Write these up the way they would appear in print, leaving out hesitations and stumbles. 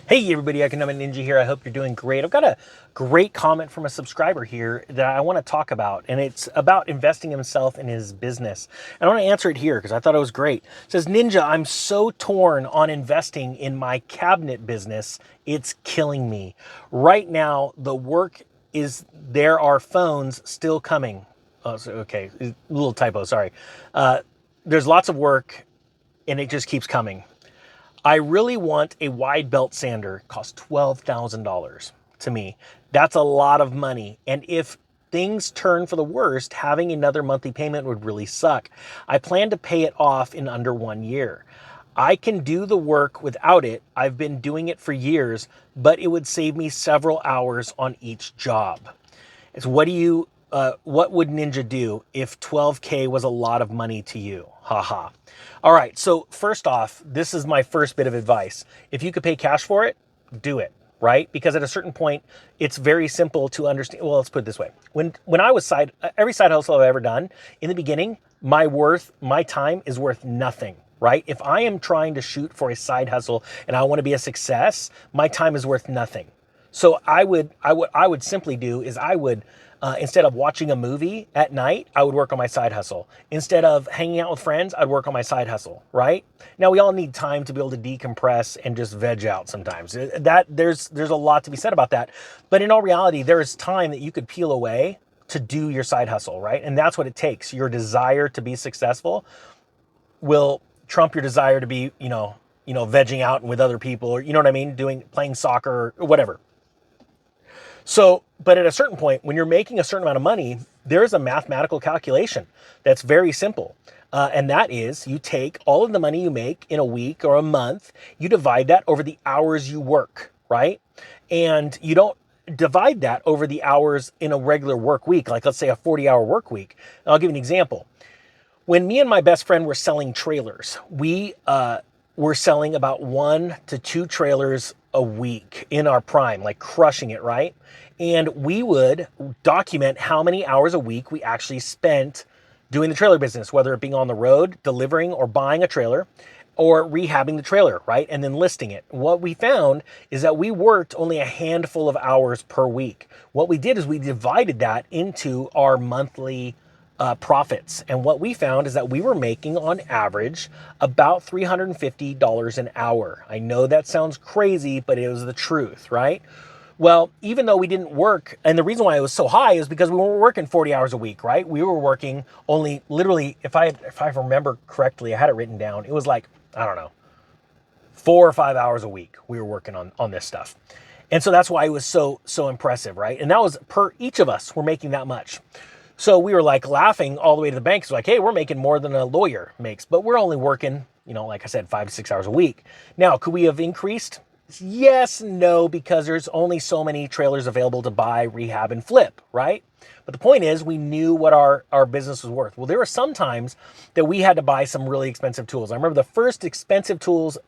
Hey everybody, Economic Ninja here. I hope you're doing great. I've got a great comment from a subscriber here that I want to talk about, and it's about investing himself in his business. And I want to answer it here because I thought it was great. It says, Ninja, I'm so torn on investing in my cabinet business. It's killing me. Right now, the work is there are phones still coming. Oh, okay, a little typo, sorry. There's lots of work and it just keeps coming. I really want a wide belt sander. It costs $12,000 to me. That's a lot of money. And if things turn for the worst, having another monthly payment would really suck. I plan to pay it off in under 1 year. I can do the work without it. I've been doing it for years, but it would save me several hours on each job. It's what would Ninja do if 12K was a lot of money to you? Haha. All right, so first off, this is my first bit of advice. If you could pay cash for it, do it, right? Because at a certain point, it's very simple to understand. Well, let's put it this way. When I was every side hustle I've ever done, in the beginning, my time is worth nothing. Right? If I am trying to shoot for a side hustle and I want to be a success, my time is worth nothing. So I would simply do is instead of watching a movie at night, I would work on my side hustle. Instead of hanging out with friends, I'd work on my side hustle, right? Now we all need time to be able to decompress and just veg out sometimes. There's a lot to be said about that. But in all reality, there is time that you could peel away to do your side hustle, right? And that's what it takes. Your desire to be successful will trump your desire to be, vegging out with other people, or you know what I mean, playing soccer or whatever. So, but at a certain point, when you're making a certain amount of money, there is a mathematical calculation that's very simple. And that is you take all of the money you make in a week or a month, you divide that over the hours you work, right? And you don't divide that over the hours in a regular work week, like let's say a 40-hour work week. And I'll give you an example. When me and my best friend were selling trailers, we were selling about 1 to 2 trailers a week in our prime, like crushing it, right? And we would document how many hours a week we actually spent doing the trailer business, whether it being on the road, delivering or buying a trailer, or rehabbing the trailer, right? And then listing it. What we found is that we worked only a handful of hours per week. What we did is we divided that into our monthly profits. And what we found is that we were making on average about $350 an hour. I know that sounds crazy, but it was the truth, right? Well, even though we didn't work, and the reason why it was so high is because we weren't working 40 hours a week, right? We were working only literally, if I remember correctly, I had it written down. It was like, I don't know, 4 or 5 hours a week we were working on this stuff. And so that's why it was so impressive, right? And that was per each of us, we're making that much. So we were like laughing all the way to the bank. It's like, hey, we're making more than a lawyer makes, but we're only working, like I said, 5 to 6 hours a week. Now, could we have increased? Yes, no, because there's only so many trailers available to buy, rehab, and flip, right? But the point is, we knew what our business was worth. Well, there were some times that we had to buy some really expensive tools. I remember the first expensive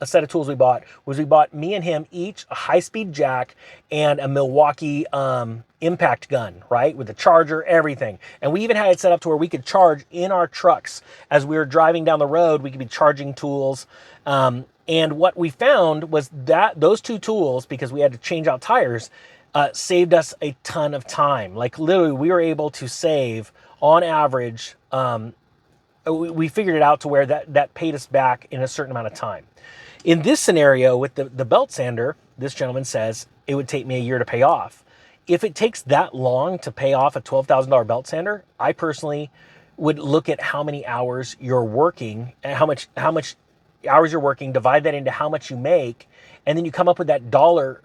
set of tools we bought, me and him each a high-speed jack and a Milwaukee impact gun, right? With the charger, everything. And we even had it set up to where we could charge in our trucks. As we were driving down the road, we could be charging tools. And what we found was that those 2 tools, because we had to change out tires, saved us a ton of time. Like literally, we were able to save on average. We figured it out to where that paid us back in a certain amount of time. In this scenario with the belt sander, this gentleman says it would take me a year to pay off. If it takes that long to pay off a $12,000 belt sander, I personally would look at how many hours you're working and how much hours you're working, divide that into how much you make, and then you come up with that dollar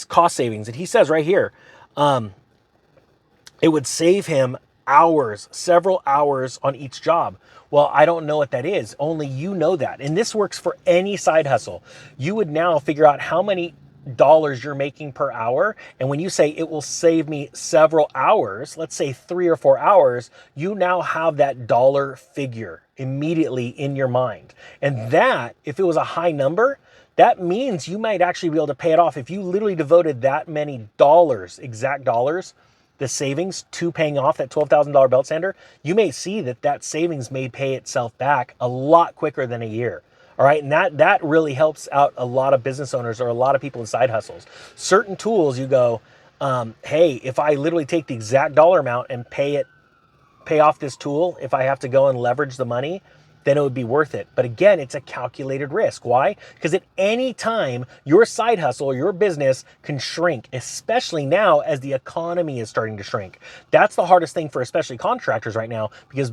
cost savings. And he says right here, it would save him hours, several hours on each job. Well, I don't know what that is. Only you know that. And this works for any side hustle. You would now figure out how many dollars you're making per hour. And when you say it will save me several hours, let's say 3 or 4 hours, you now have that dollar figure immediately in your mind. And that, if it was a high number, that means you might actually be able to pay it off. If you literally devoted that many dollars, exact dollars, the savings to paying off that $12,000 belt sander, you may see that savings may pay itself back a lot quicker than a year. All right, and that really helps out a lot of business owners or a lot of people in side hustles. Certain tools you go, hey, if I literally take the exact dollar amount and pay off this tool, if I have to go and leverage the money, then it would be worth it. But again, it's a calculated risk. Why? Because at any time, your side hustle or your business can shrink, especially now as the economy is starting to shrink. That's the hardest thing for especially contractors right now, because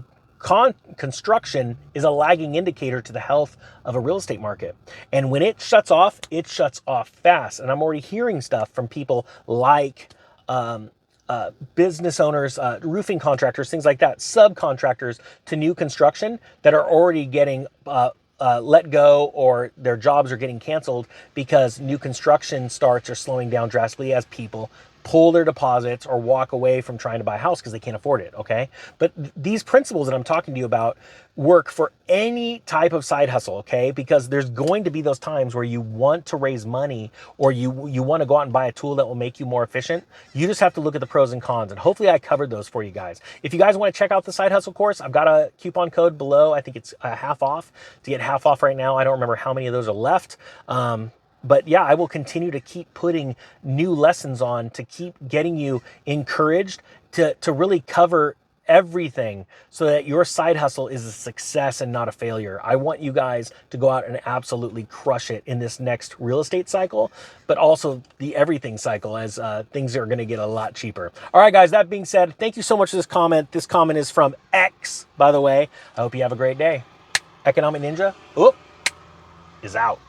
construction is a lagging indicator to the health of a real estate market. And when it shuts off fast. And I'm already hearing stuff from people like business owners, roofing contractors, things like that, subcontractors to new construction that are already getting let go, or their jobs are getting canceled because new construction starts are slowing down drastically as people pull their deposits or walk away from trying to buy a house because they can't afford it, okay? But these principles that I'm talking to you about work for any type of side hustle, okay? Because there's going to be those times where you want to raise money, or you want to go out and buy a tool that will make you more efficient. You just have to look at the pros and cons, and hopefully I covered those for you guys. If you guys want to check out the side hustle course, I've got a coupon code below. I think it's half off. To get half off right now, I don't remember how many of those are left. But yeah, I will continue to keep putting new lessons on to keep getting you encouraged to really cover everything so that your side hustle is a success and not a failure. I want you guys to go out and absolutely crush it in this next real estate cycle, but also the everything cycle, as things are going to get a lot cheaper. All right, guys, that being said, thank you so much for this comment. This comment is from X, by the way. I hope you have a great day. Economic Ninja is out.